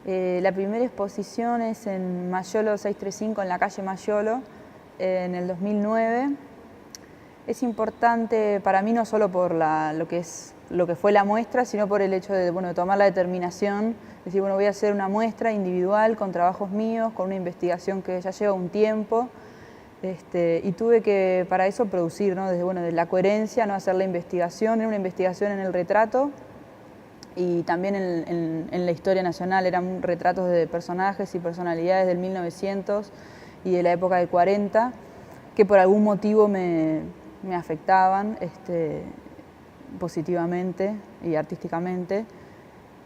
La primera exposición es en Mayolo 635, en la calle Mayolo, en el 2009. Es importante para mí no solo por lo que fue la muestra, sino por el hecho de tomar la determinación, decir, voy a hacer una muestra individual con trabajos míos, con una investigación que ya lleva un tiempo, y tuve que para eso producir, ¿no? Desde la coherencia, no hacer la investigación, era una investigación en el retrato y también en la historia nacional, eran retratos de personajes y personalidades del 1900 y de la época del 40, que por algún motivo me afectaban positivamente y artísticamente.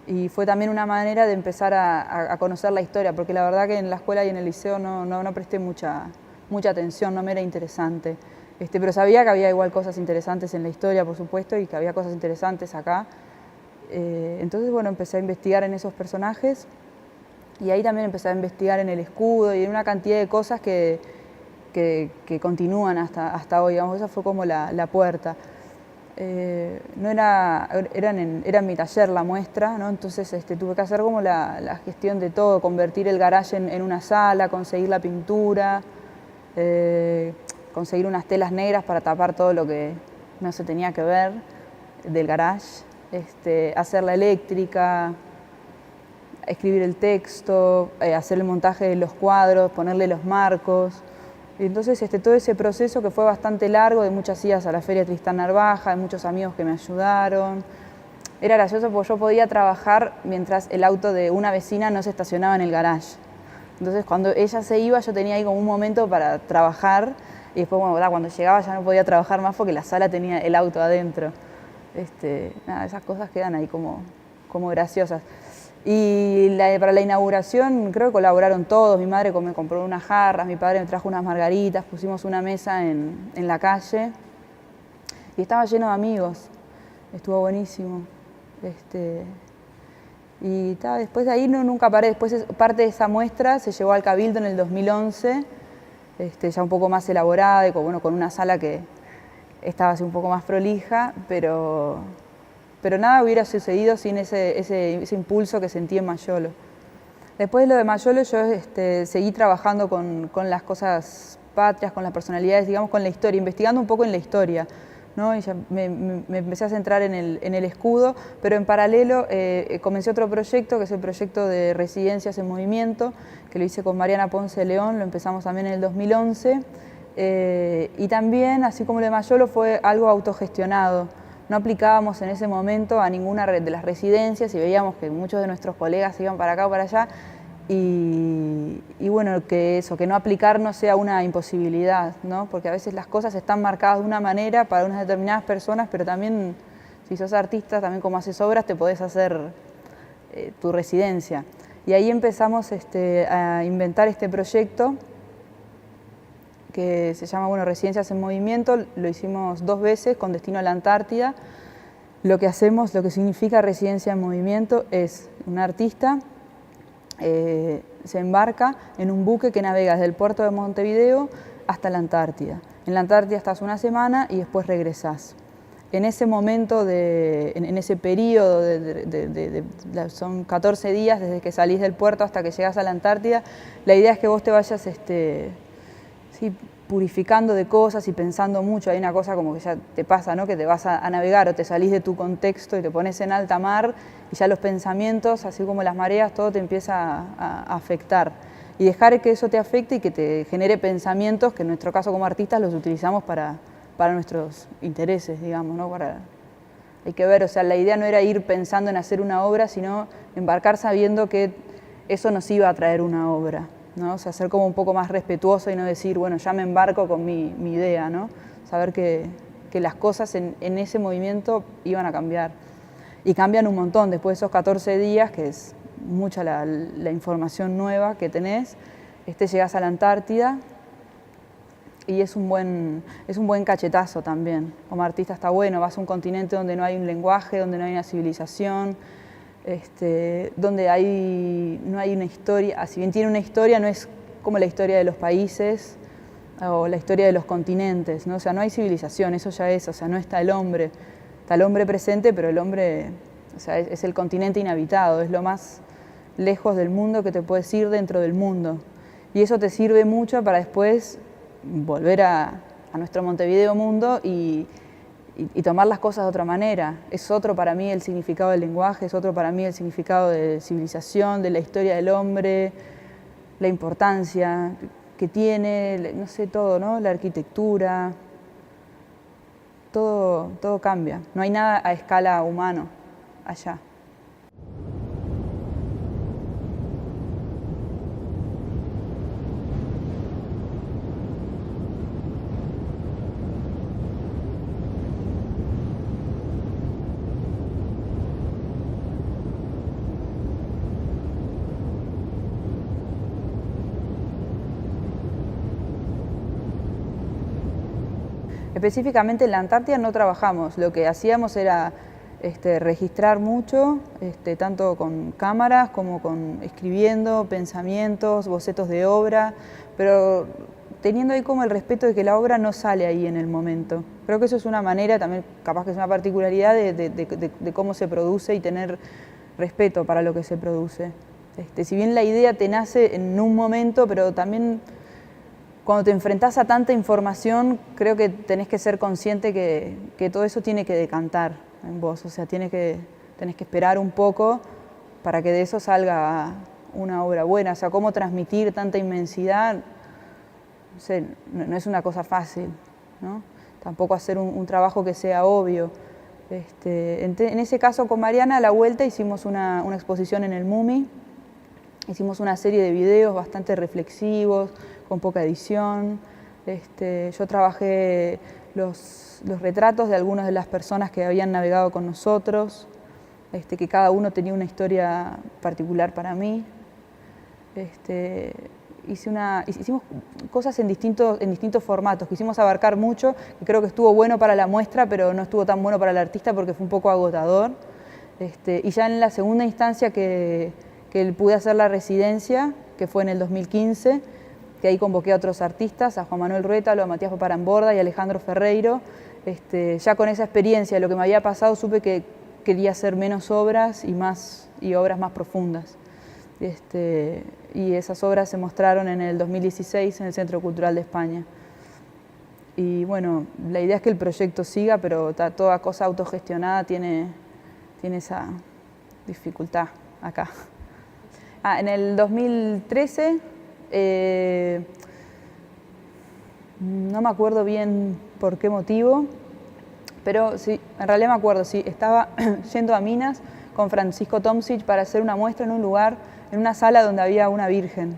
Y fue también una manera de empezar a conocer la historia, porque la verdad que en la escuela y en el liceo no presté mucha atención, no me era interesante. Pero sabía que había igual cosas interesantes en la historia, por supuesto, y que había cosas interesantes acá. Entonces, empecé a investigar en esos personajes y ahí también empecé a investigar en el escudo y en una cantidad de cosas que continúan hasta hoy, digamos, esa fue como la puerta. Era en mi taller la muestra, ¿no? Entonces tuve que hacer como la gestión de todo, convertir el garage en una sala, conseguir la pintura, conseguir unas telas negras para tapar todo lo que no se tenía que ver del garage, hacer la eléctrica, escribir el texto, hacer el montaje de los cuadros, ponerle los marcos. Y entonces todo ese proceso que fue bastante largo, de muchas idas a la Feria Tristán Narvaja, de muchos amigos que me ayudaron. Era gracioso porque yo podía trabajar mientras el auto de una vecina no se estacionaba en el garage. Entonces cuando ella se iba yo tenía ahí como un momento para trabajar y después cuando llegaba ya no podía trabajar más porque la sala tenía el auto adentro. Esas cosas quedan ahí como graciosas. Y para la inauguración creo que colaboraron todos, mi madre me compró unas jarras, mi padre me trajo unas margaritas, pusimos una mesa en la calle y estaba lleno de amigos, estuvo buenísimo. Y después de ahí nunca paré, después parte de esa muestra se llevó al Cabildo en el 2011, ya un poco más elaborada y con una sala que estaba así un poco más prolija, pero nada hubiera sucedido sin ese impulso que sentí en Mayolo. Después de lo de Mayolo yo seguí trabajando con las cosas patrias, con las personalidades, digamos, con la historia, investigando un poco en la historia, ¿no? Y ya me empecé a centrar en el escudo, pero en paralelo comencé otro proyecto, que es el proyecto de Residencias en Movimiento, que lo hice con Mariana Ponce de León, lo empezamos también en el 2011, y también, así como lo de Mayolo, fue algo autogestionado. No aplicábamos en ese momento a ninguna de las residencias y veíamos que muchos de nuestros colegas iban para acá o para allá y que no aplicar no sea una imposibilidad, ¿no? Porque a veces las cosas están marcadas de una manera para unas determinadas personas, pero también si sos artista, también como haces obras, te podés hacer tu residencia. Y ahí empezamos a inventar este proyecto que se llama Residencias en Movimiento, lo hicimos 2 veces con destino a la Antártida. Lo que significa Residencia en Movimiento es un artista se embarca en un buque que navega desde el puerto de Montevideo hasta la Antártida. En la Antártida estás una semana y después regresás. En ese momento, en ese periodo, son 14 días desde que salís del puerto hasta que llegas a la Antártida, la idea es que vos te vayas purificando de cosas y pensando mucho. Hay una cosa como que ya te pasa, ¿no? Que te vas a navegar o te salís de tu contexto y te pones en alta mar y ya los pensamientos, así como las mareas, todo te empieza a afectar. Y dejar que eso te afecte y que te genere pensamientos que en nuestro caso como artistas los utilizamos para nuestros intereses, digamos, ¿no? Hay que ver, la idea no era ir pensando en hacer una obra, sino embarcar sabiendo que eso nos iba a traer una obra, ¿no? Ser como un poco más respetuoso y no decir, ya me embarco con mi idea, ¿no? Saber que las cosas en ese movimiento iban a cambiar. Y cambian un montón después de esos 14 días, que es mucha la información nueva que tenés. Llegás a la Antártida y es un buen cachetazo también. Como artista está bueno, vas a un continente donde no hay un lenguaje, donde no hay una civilización, donde no hay una historia, si bien tiene una historia, no es como la historia de los países o la historia de los continentes, ¿no? No hay civilización, eso ya es, no está el hombre presente, pero el hombre, es el continente inhabitado, es lo más lejos del mundo que te puedes ir dentro del mundo. Y eso te sirve mucho para después volver a nuestro Montevideo mundo y tomar las cosas de otra manera. Es otro para mí el significado del lenguaje, es otro para mí el significado de civilización, de la historia del hombre, la importancia que tiene, no sé, todo, ¿no? La arquitectura, todo cambia. No hay nada a escala humano allá. Específicamente en la Antártida no trabajamos, lo que hacíamos era registrar mucho, tanto con cámaras como escribiendo pensamientos, bocetos de obra, pero teniendo ahí como el respeto de que la obra no sale ahí en el momento. Creo que eso es una manera, también capaz que es una particularidad de cómo se produce y tener respeto para lo que se produce. Si bien la idea te nace en un momento, pero también cuando te enfrentás a tanta información, creo que tenés que ser consciente que todo eso tiene que decantar en vos, o sea, tenés que esperar un poco para que de eso salga una obra buena, o sea, cómo transmitir tanta inmensidad, no sé, no es una cosa fácil, ¿no? Tampoco hacer un trabajo que sea obvio. En ese caso con Mariana, a la vuelta hicimos una exposición en el MUMI, hicimos una serie de videos bastante reflexivos, con poca edición. Yo trabajé los retratos de algunas de las personas que habían navegado con nosotros, que cada uno tenía una historia particular para mí. Hicimos cosas en distintos formatos, quisimos abarcar mucho, que creo que estuvo bueno para la muestra, pero no estuvo tan bueno para el artista porque fue un poco agotador. Y ya en la segunda instancia que pude hacer la residencia, que fue en el 2015, que ahí convoqué a otros artistas, a Juan Manuel Ruétalo, a Matías Paparamborda y a Alejandro Ferreiro. Ya con esa experiencia de lo que me había pasado, supe que quería hacer menos obras y obras más profundas. Y esas obras se mostraron en el 2016 en el Centro Cultural de España. Y bueno, la idea es que el proyecto siga, pero toda cosa autogestionada tiene esa dificultad acá. En el 2013, no me acuerdo bien por qué motivo, pero sí, en realidad me acuerdo, sí, estaba yendo a Minas con Francisco Tomsic para hacer una muestra en un lugar, en una sala donde había una virgen.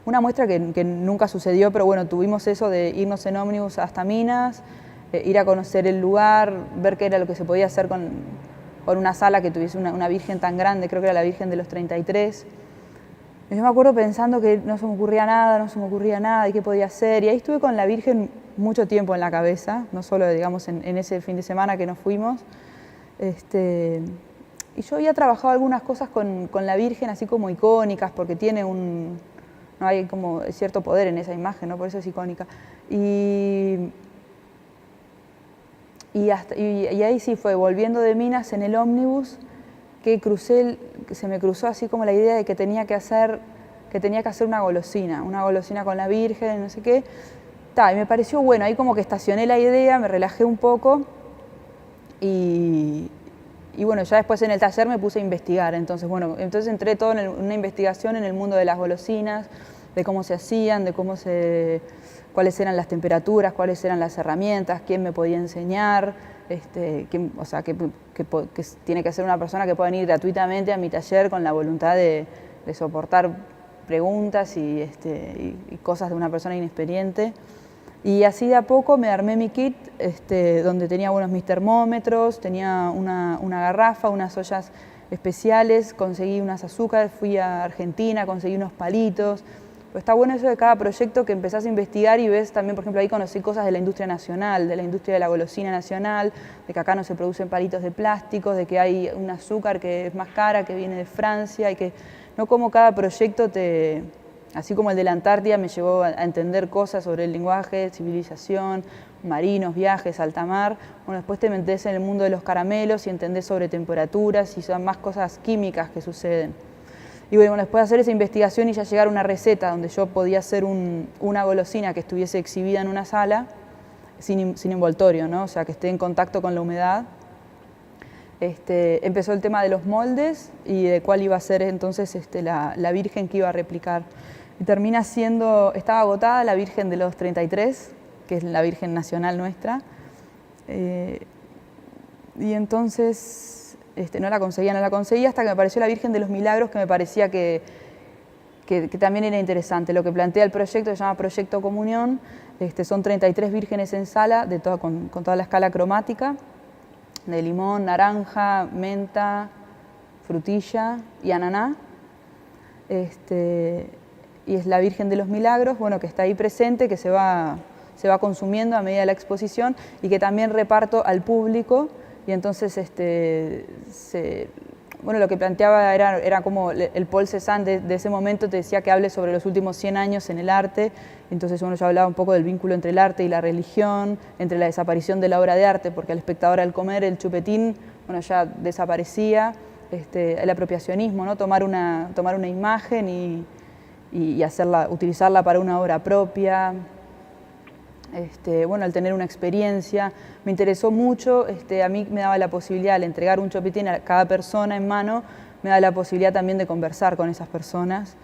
Una muestra que nunca sucedió, pero bueno, tuvimos eso de irnos en ómnibus hasta Minas, ir a conocer el lugar, ver qué era lo que se podía hacer con una sala que tuviese una virgen tan grande, creo que era la Virgen de los 33. Y yo me acuerdo pensando que no se me ocurría nada, y qué podía hacer. Y ahí estuve con la Virgen mucho tiempo en la cabeza, no solo, digamos, en ese fin de semana que nos fuimos. Y yo había trabajado algunas cosas con la Virgen, así como icónicas, porque tiene no hay como cierto poder en esa imagen, ¿no? Por eso es icónica. Y ahí sí fue, volviendo de Minas en el ómnibus, que se me cruzó así como la idea de que tenía que hacer una golosina con la Virgen, no sé qué. Y me pareció bueno, ahí como que estacioné la idea, me relajé un poco y bueno, ya después en el taller me puse a investigar. Entonces entré todo en una investigación en el mundo de las golosinas, de cómo se hacían, cuáles eran las temperaturas, cuáles eran las herramientas, quién me podía enseñar, que tiene que ser una persona que pueda venir gratuitamente a mi taller con la voluntad de soportar preguntas y cosas de una persona inexperiente. Y así de a poco me armé mi kit, donde tenía mis termómetros, tenía una garrafa, unas ollas especiales, conseguí unas azúcares, fui a Argentina, conseguí unos palitos. Pero está bueno eso de cada proyecto que empezás a investigar y ves también, por ejemplo, ahí conocí cosas de la industria nacional, de la industria de la golosina nacional, de que acá no se producen palitos de plástico, de que hay un azúcar que es más cara, que viene de Francia, y que no como cada proyecto así como el de la Antártida me llevó a entender cosas sobre el lenguaje, civilización, marinos, viajes, alta mar. Bueno, después te metés en el mundo de los caramelos y entendés sobre temperaturas y son más cosas químicas que suceden. Y bueno, después de hacer esa investigación y ya llegar a una receta donde yo podía hacer una golosina que estuviese exhibida en una sala, sin envoltorio, ¿no? O sea, que esté en contacto con la humedad. Empezó el tema de los moldes y de cuál iba a ser entonces la Virgen que iba a replicar. Y termina siendo, estaba agotada la Virgen de los 33, que es la Virgen nacional nuestra. Y entonces no la conseguía hasta que me apareció la Virgen de los Milagros, que me parecía que también era interesante. Lo que plantea el proyecto, se llama Proyecto Comunión, son 33 vírgenes en sala, con toda la escala cromática, de limón, naranja, menta, frutilla y ananá. Y es la Virgen de los Milagros, bueno, que está ahí presente, que se va consumiendo a medida de la exposición y que también reparto al público. Y entonces bueno, lo que planteaba era como el Paul Cézanne de ese momento te decía que hable sobre los últimos 100 años en el arte. Entonces bueno, yo hablaba un poco del vínculo entre el arte y la religión, entre la desaparición de la obra de arte, porque al espectador al comer el chupetín, bueno, ya desaparecía, el apropiacionismo, ¿no? Tomar una imagen y utilizarla para una obra propia. Bueno, al tener una experiencia, me interesó mucho, a mí me daba la posibilidad, al entregar un chupetín a cada persona en mano, me daba la posibilidad también de conversar con esas personas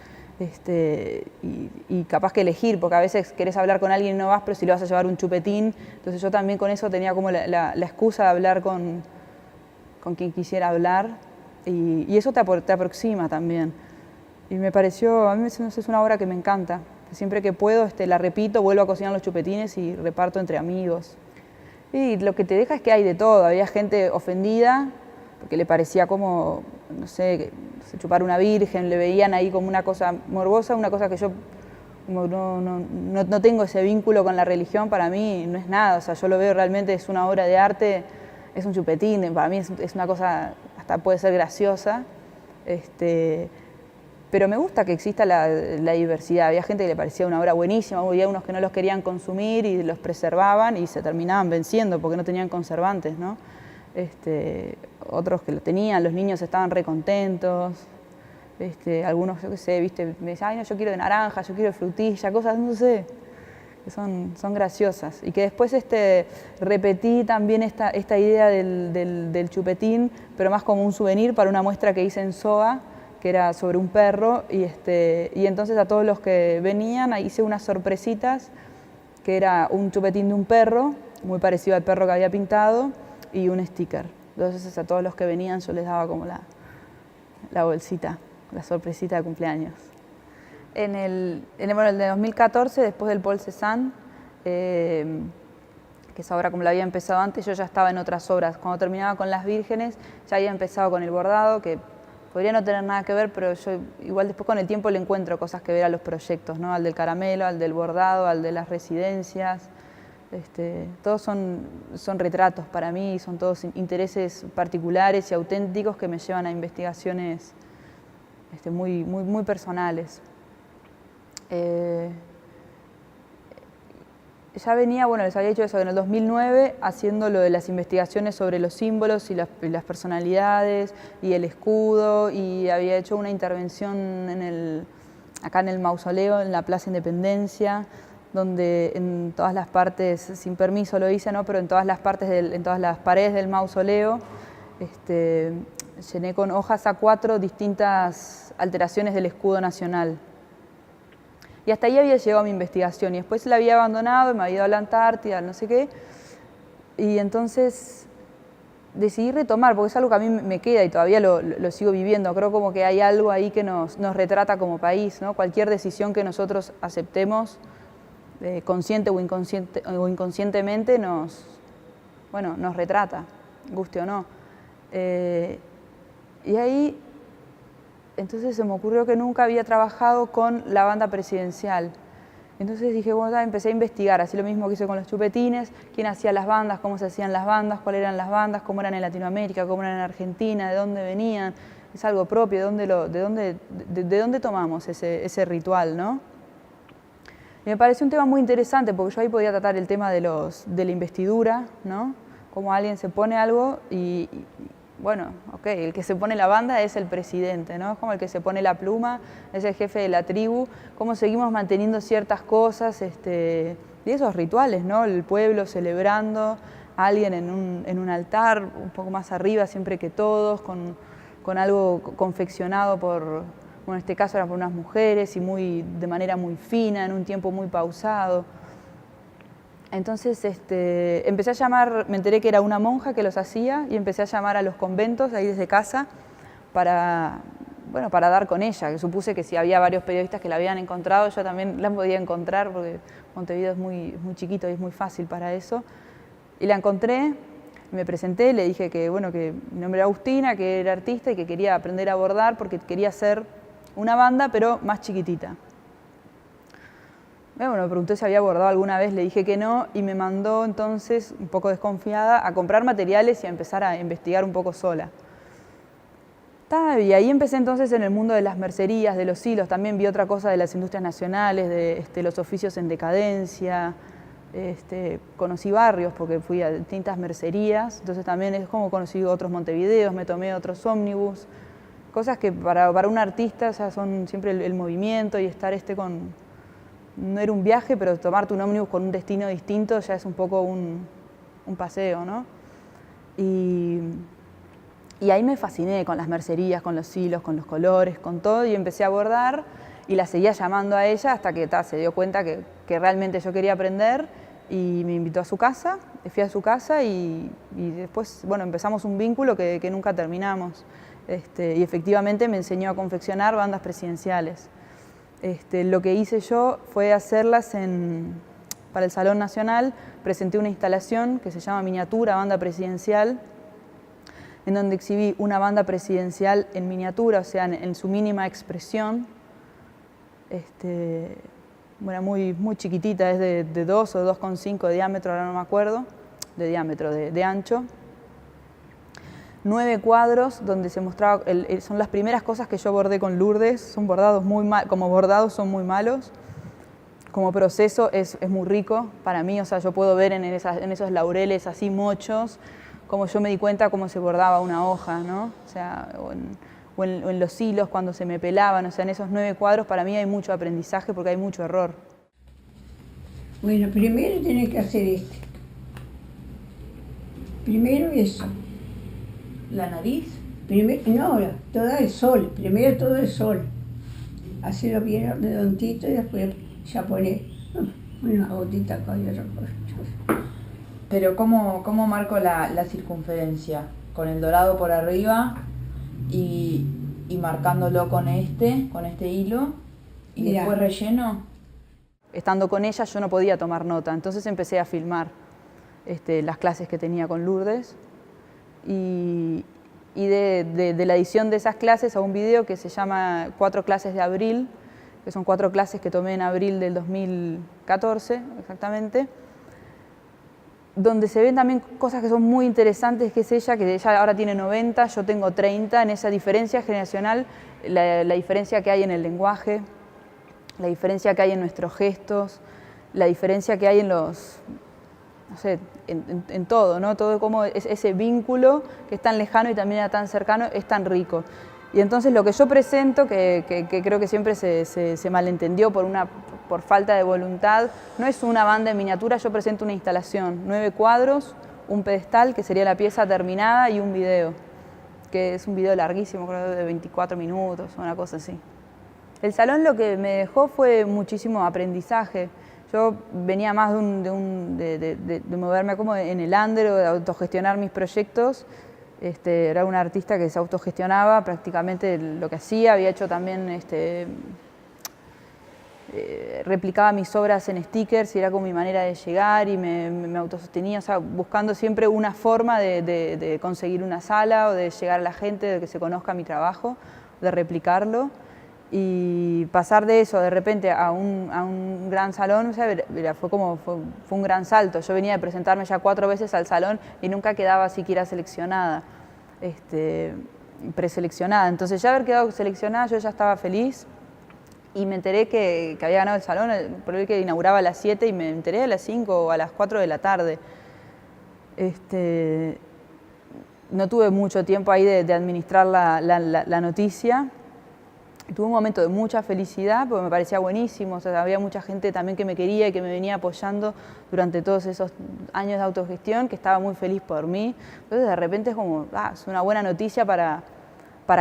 y capaz que elegir, porque a veces querés hablar con alguien y no vas, pero si le vas a llevar un chupetín, entonces yo también con eso tenía como la excusa de hablar con quien quisiera hablar y eso te aproxima también. Y me pareció, a mí es una obra que me encanta. Siempre que puedo la repito, vuelvo a cocinar los chupetines y reparto entre amigos. Y lo que te deja es que hay de todo. Había gente ofendida porque le parecía como, no sé, chupar una virgen, le veían ahí como una cosa morbosa, una cosa que yo como no tengo ese vínculo con la religión, para mí no es nada. O sea, yo lo veo realmente, es una obra de arte, es un chupetín, para mí es una cosa, hasta puede ser graciosa. Pero me gusta que exista la diversidad. Había gente que le parecía una obra buenísima, había unos que no los querían consumir y los preservaban y se terminaban venciendo porque no tenían conservantes, ¿no? Otros que lo tenían, los niños estaban re contentos. Algunos, yo qué sé, ¿viste? Me decían, ay, no, yo quiero de naranja, yo quiero de frutilla, cosas, no sé, que son graciosas. Y que después repetí también esta idea del chupetín, pero más como un souvenir para una muestra que hice en SOA, que era sobre un perro, y entonces a todos los que venían hice unas sorpresitas, que era un chupetín de un perro, muy parecido al perro que había pintado, y un sticker. Entonces a todos los que venían yo les daba como la bolsita, la sorpresita de cumpleaños. En el de 2014, después del Paul Cézanne, que esa obra como la había empezado antes, yo ya estaba en otras obras. Cuando terminaba con Las Vírgenes, ya había empezado con el bordado, que podría no tener nada que ver, pero yo igual después con el tiempo le encuentro cosas que ver a los proyectos, ¿no? Al del caramelo, al del bordado, al de las residencias. Todos son retratos para mí, son todos intereses particulares y auténticos que me llevan a investigaciones muy personales. Ya venía, bueno, les había dicho eso, en el 2009 haciendo lo de las investigaciones sobre los símbolos y las personalidades y el escudo, y había hecho una intervención acá en el mausoleo, en la Plaza Independencia, donde en todas las partes, sin permiso lo hice, ¿no? Pero en todas las paredes del mausoleo, llené con hojas A4 distintas alteraciones del escudo nacional. Y hasta ahí había llegado mi investigación y después la había abandonado, me había ido a la Antártida, no sé qué. Y entonces decidí retomar, porque es algo que a mí me queda y todavía lo sigo viviendo. Creo como que hay algo ahí que nos retrata como país, ¿no? Cualquier decisión que nosotros aceptemos, consciente o inconscientemente, nos retrata, guste o no. Y ahí entonces se me ocurrió que nunca había trabajado con la banda presidencial. Entonces dije, bueno, empecé a investigar, así lo mismo que hice con los chupetines, quién hacía las bandas, cómo se hacían las bandas, cuáles eran las bandas, cómo eran en Latinoamérica, cómo eran en Argentina, de dónde venían, es algo propio, de dónde tomamos ese ritual, ¿no? Y me pareció un tema muy interesante porque yo ahí podía tratar el tema de la investidura, ¿no? Cómo alguien se pone algo y bueno, ok, el que se pone la banda es el presidente, ¿no? Es como el que se pone la pluma, es el jefe de la tribu, cómo seguimos manteniendo ciertas cosas, y esos rituales, ¿no? El pueblo celebrando a alguien en un altar, un poco más arriba siempre que todos, con algo confeccionado por, bueno, en este caso era por unas mujeres y de manera muy fina, en un tiempo muy pausado. Entonces empecé a llamar, me enteré que era una monja que los hacía y empecé a llamar a los conventos ahí desde casa para dar con ella, que supuse que si había varios periodistas que la habían encontrado, yo también la podía encontrar porque Montevideo es muy chiquito y es muy fácil para eso. Y la encontré, me presenté, le dije que, bueno, que mi nombre era Agustina, que era artista y que quería aprender a bordar porque quería hacer una banda pero más chiquitita. Bueno, me preguntó si había bordado alguna vez, le dije que no y me mandó entonces, un poco desconfiada, a comprar materiales y a empezar a investigar un poco sola. Y ahí empecé entonces en el mundo de las mercerías, de los hilos, también vi otra cosa de las industrias nacionales, de los oficios en decadencia, conocí barrios porque fui a distintas mercerías, entonces también es como conocí otros Montevideos, me tomé otros ómnibus, cosas que para un artista, o sea, son siempre el movimiento y estar no era un viaje, pero tomarte un ómnibus con un destino distinto ya es un poco un paseo, ¿no? Y ahí me fasciné con las mercerías, con los hilos, con los colores, con todo, y empecé a bordar y la seguía llamando a ella hasta que se dio cuenta que realmente yo quería aprender y me invitó a su casa, fui a su casa y después, bueno, empezamos un vínculo que nunca terminamos. Y efectivamente me enseñó a confeccionar bandas presidenciales. Lo que hice yo fue hacerlas para el Salón Nacional, presenté una instalación que se llama Miniatura Banda Presidencial, en donde exhibí una banda presidencial en miniatura, o sea, en su mínima expresión. Bueno, muy chiquitita, es de 2 o 2,5 de diámetro, ahora no me acuerdo, de diámetro, de ancho. 9 cuadros donde se mostraba, son las primeras cosas que yo bordé con Lourdes, son bordados muy mal, como bordados son muy malos, como proceso es muy rico para mí, o sea, yo puedo ver en esos laureles así mochos, como yo me di cuenta cómo se bordaba una hoja, ¿no? O sea, o en los hilos cuando se me pelaban, o sea, en esos 9 cuadros para mí hay mucho aprendizaje porque hay mucho error. Bueno, primero tenés que hacer primero eso. ¿La nariz? No, todo el sol, primero todo el sol. Hacerlo bien redondito y después ya poner una gotita acá y otra cosa. Pero ¿cómo marco la circunferencia? Con el dorado por arriba y marcándolo con este hilo y Mirá. Después relleno. Estando con ella yo no podía tomar nota, entonces empecé a filmar las clases que tenía con Lourdes y de la edición de esas clases a un video que se llama 4 clases de abril, que son 4 clases que tomé en abril del 2014 exactamente, donde se ven también cosas que son muy interesantes, que ella ahora tiene 90, yo tengo 30, en esa diferencia generacional, la diferencia que hay en el lenguaje, la diferencia que hay en nuestros gestos, la diferencia que hay en los, no sé, en todo, ¿no? Todo como ese vínculo que es tan lejano y también tan cercano es tan rico. Y entonces lo que yo presento, que creo que siempre se malentendió por falta de voluntad, no es una banda en miniatura, yo presento una instalación, 9 cuadros, un pedestal, que sería la pieza terminada, y un video, que es un video larguísimo, creo de 24 minutos, una cosa así. El salón lo que me dejó fue muchísimo aprendizaje. Yo venía más de moverme como en el under o de autogestionar mis proyectos. Era una artista que se autogestionaba prácticamente lo que hacía, había hecho también, replicaba mis obras en stickers y era como mi manera de llegar y me autosostenía, o sea, buscando siempre una forma de conseguir una sala o de llegar a la gente, de que se conozca mi trabajo, de replicarlo. Y pasar de eso de repente a un gran salón, o sea, fue un gran salto. Yo venía de presentarme ya 4 veces al salón y nunca quedaba siquiera seleccionada, preseleccionada. Entonces ya haber quedado seleccionada yo ya estaba feliz y me enteré que había ganado el salón, por el que inauguraba a las 7 y me enteré a las 5 o a las 4 de la tarde. no tuve mucho tiempo ahí de administrar la noticia. Tuve un momento de mucha felicidad porque me parecía buenísimo, o sea, había mucha gente también que me quería y que me venía apoyando durante todos esos años de autogestión, que estaba muy feliz por mí. Entonces de repente es como, es una buena noticia para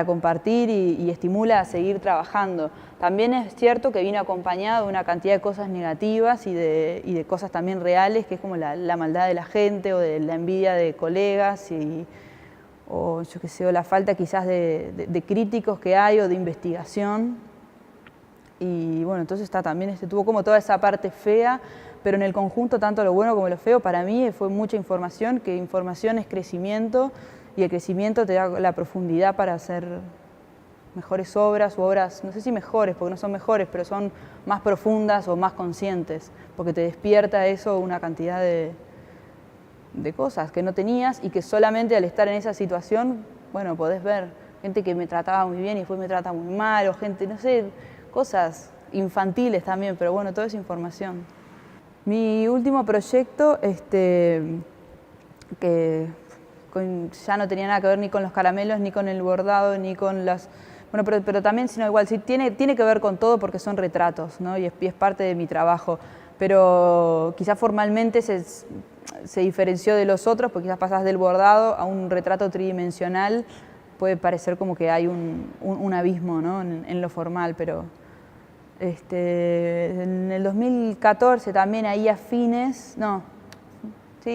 compartir y estimula a seguir trabajando. También es cierto que vino acompañado de una cantidad de cosas negativas y de cosas también reales, que es como la maldad de la gente o de la envidia de colegas o yo qué sé, o la falta quizás de críticos que hay o de investigación. Y bueno, entonces también tuvo como toda esa parte fea, pero en el conjunto, tanto lo bueno como lo feo, para mí fue mucha información, que información es crecimiento, y el crecimiento te da la profundidad para hacer mejores obras, o obras, no sé si mejores, porque no son mejores, pero son más profundas o más conscientes, porque te despierta eso una cantidad de cosas que no tenías y que solamente al estar en esa situación, bueno, podés ver gente que me trataba muy bien y después me trata muy mal, o gente, no sé, cosas infantiles también, pero bueno, toda esa información. Mi último proyecto, que ya no tenía nada que ver ni con los caramelos, ni con el bordado, ni con las... Bueno, pero también, sino igual, sí, tiene que ver con todo porque son retratos, ¿no? Y es parte de mi trabajo, pero quizás formalmente se diferenció de los otros, porque quizás pasás del bordado a un retrato tridimensional, puede parecer como que hay un abismo, ¿no? en lo formal, pero en el 2014 también, ahí a fines,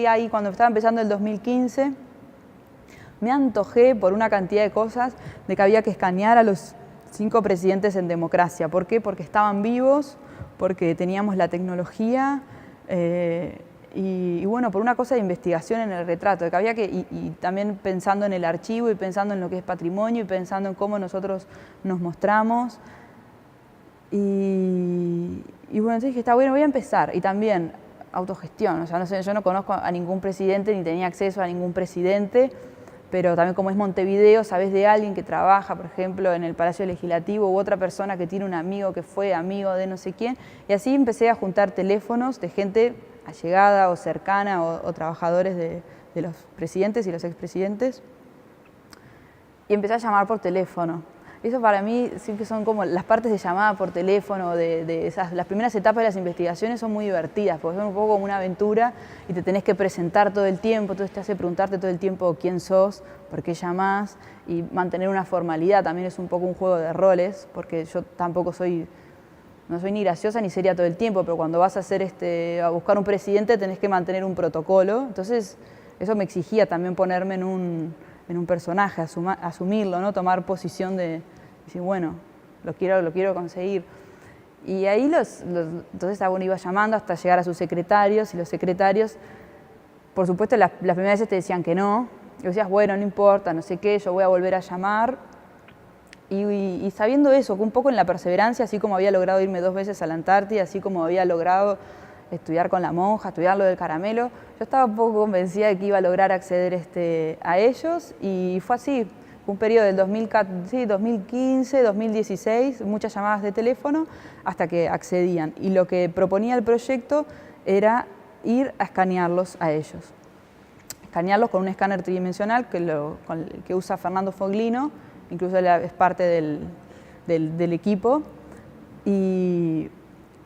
ahí cuando estaba empezando el 2015, me antojé por una cantidad de cosas de que había que escanear a los 5 presidentes en democracia. ¿Por qué? Porque estaban vivos, porque teníamos la tecnología, y bueno, por una cosa de investigación en el retrato, de que había y también pensando en el archivo y pensando en lo que es patrimonio y pensando en cómo nosotros nos mostramos. Y bueno, entonces dije, está bueno, voy a empezar. Y también autogestión, o sea, no sé, yo no conozco a ningún presidente ni tenía acceso a ningún presidente, pero también como es Montevideo, sabes de alguien que trabaja, por ejemplo, en el Palacio Legislativo, u otra persona que tiene un amigo que fue amigo de no sé quién, y así empecé a juntar teléfonos de gente allegada o cercana o trabajadores de los presidentes y los expresidentes, y empecé a llamar por teléfono. Eso para mí siempre son como las partes de llamada por teléfono, las primeras etapas de las investigaciones son muy divertidas, porque son un poco como una aventura y te tenés que presentar todo el tiempo, entonces te hace preguntarte todo el tiempo quién sos, por qué llamás, y mantener una formalidad también es un poco un juego de roles, porque yo tampoco no soy ni graciosa ni seria todo el tiempo, pero cuando vas a buscar un presidente tenés que mantener un protocolo, entonces eso me exigía también ponerme en un personaje, asumirlo, ¿no? Tomar posición de decir, bueno, lo quiero conseguir. Y ahí entonces uno iba llamando hasta llegar a sus secretarios, y los secretarios, por supuesto, las primeras veces te decían que no, y decías, bueno, no importa, no sé qué, yo voy a volver a llamar. Y sabiendo eso, que un poco en la perseverancia, así como había logrado irme 2 veces a la Antártida, así como había logrado estudiar con la monja, estudiar lo del caramelo, yo estaba un poco convencida de que iba a lograr acceder a ellos, y fue así. Fue un periodo del 2015, 2016, muchas llamadas de teléfono hasta que accedían. Y lo que proponía el proyecto era ir a escanearlos a ellos. Escanearlos con un escáner tridimensional que usa Fernando Foglino, incluso él es parte del equipo. Y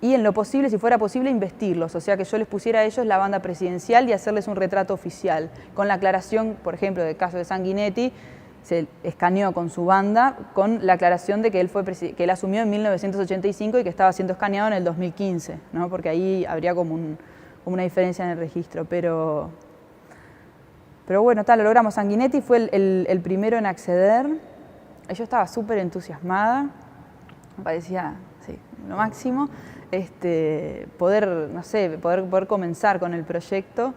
en lo posible, si fuera posible, investirlos, o sea, que yo les pusiera a ellos la banda presidencial y hacerles un retrato oficial, con la aclaración, por ejemplo, del caso de Sanguinetti, se escaneó con su banda, con la aclaración de que que él asumió en 1985 y que estaba siendo escaneado en el 2015, ¿no? Porque ahí habría como una diferencia en el registro, pero bueno, lo logramos. Sanguinetti fue el primero en acceder, yo estaba súper entusiasmada, me parecía lo máximo. Poder comenzar con el proyecto.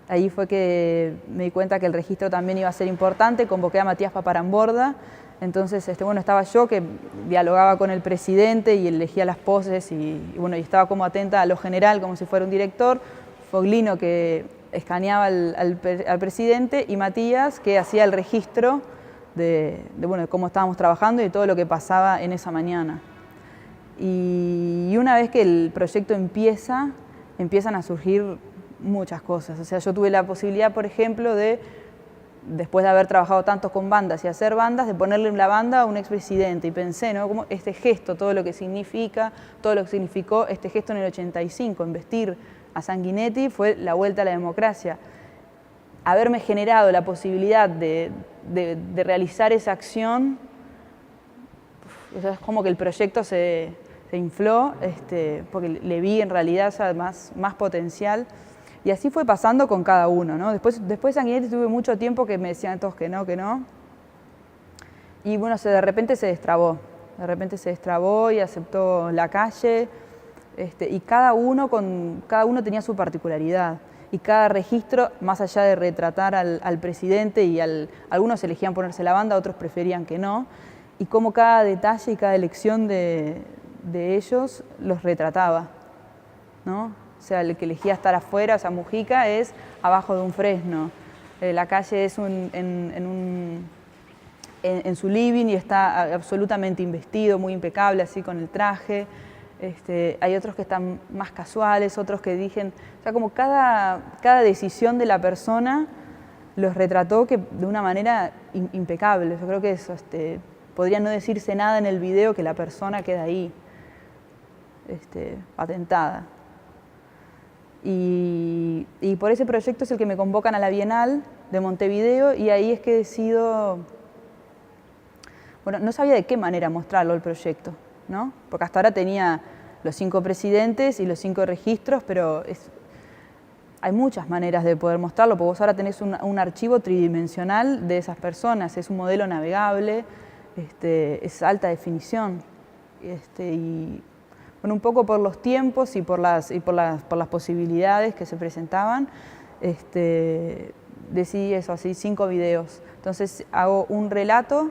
Ahí fue que me di cuenta que el registro también iba a ser importante, convoqué a Matías Paparamborda, entonces estaba yo que dialogaba con el presidente y elegía las poses y estaba como atenta a lo general, como si fuera un director, Foglino que escaneaba al presidente y Matías que hacía el registro de cómo estábamos trabajando y de todo lo que pasaba en esa mañana. Y una vez que el proyecto empiezan a surgir muchas cosas. O sea, yo tuve la posibilidad, por ejemplo, de después de haber trabajado tanto con bandas y hacer bandas, de ponerle en la banda a un expresidente. Y pensé, ¿no? Como este gesto, todo lo que significa, todo lo que significó este gesto en el 85, investir a Sanguinetti, fue la vuelta a la democracia. Haberme generado la posibilidad de realizar esa acción, es como que el proyecto se infló, porque le vi en realidad más potencial. Y así fue pasando con cada uno, ¿no? Después de Sanguinetti tuve mucho tiempo que me decían todos que no, que no. Y bueno, de repente se destrabó. De repente se destrabó y aceptó la calle. Y cada uno tenía su particularidad. Y cada registro, más allá de retratar al presidente, y algunos elegían ponerse la banda, otros preferían que no. Y cómo cada detalle y cada elección de ellos los retrataba, ¿no? O sea, el que elegía estar afuera, o sea, Mujica es abajo de un fresno. La calle es en su living y está absolutamente investido, muy impecable, así con el traje. Hay otros que están más casuales, otros que dicen... O sea, como cada decisión de la persona los retrató de una manera impecable. Yo creo que eso, podría no decirse nada en el video que la persona queda ahí, patentada. Y por ese proyecto es el que me convocan a la Bienal de Montevideo, y ahí es que decido... Bueno, no sabía de qué manera mostrarlo el proyecto, ¿no? Porque hasta ahora tenía los 5 presidentes y los 5 registros, pero hay muchas maneras de poder mostrarlo, porque vos ahora tenés un archivo tridimensional de esas personas, es un modelo navegable, es alta definición. Y bueno, un poco por los tiempos y por las posibilidades que se presentaban, decidí eso, así 5 videos. Entonces hago un relato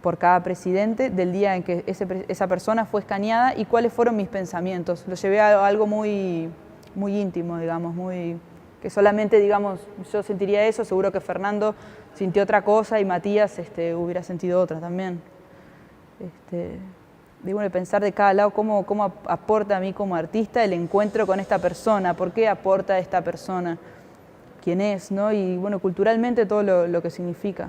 por cada presidente del día en que esa persona fue escaneada y cuáles fueron mis pensamientos. Lo llevé a algo muy íntimo, digamos, que solamente, digamos, yo sentiría eso, seguro que Fernando sintió otra cosa y Matías hubiera sentido otra también. Digo, de pensar de cada lado cómo aporta a mí como artista el encuentro con esta persona, por qué aporta a esta persona, quién es, ¿no? Y bueno, culturalmente todo lo que significa.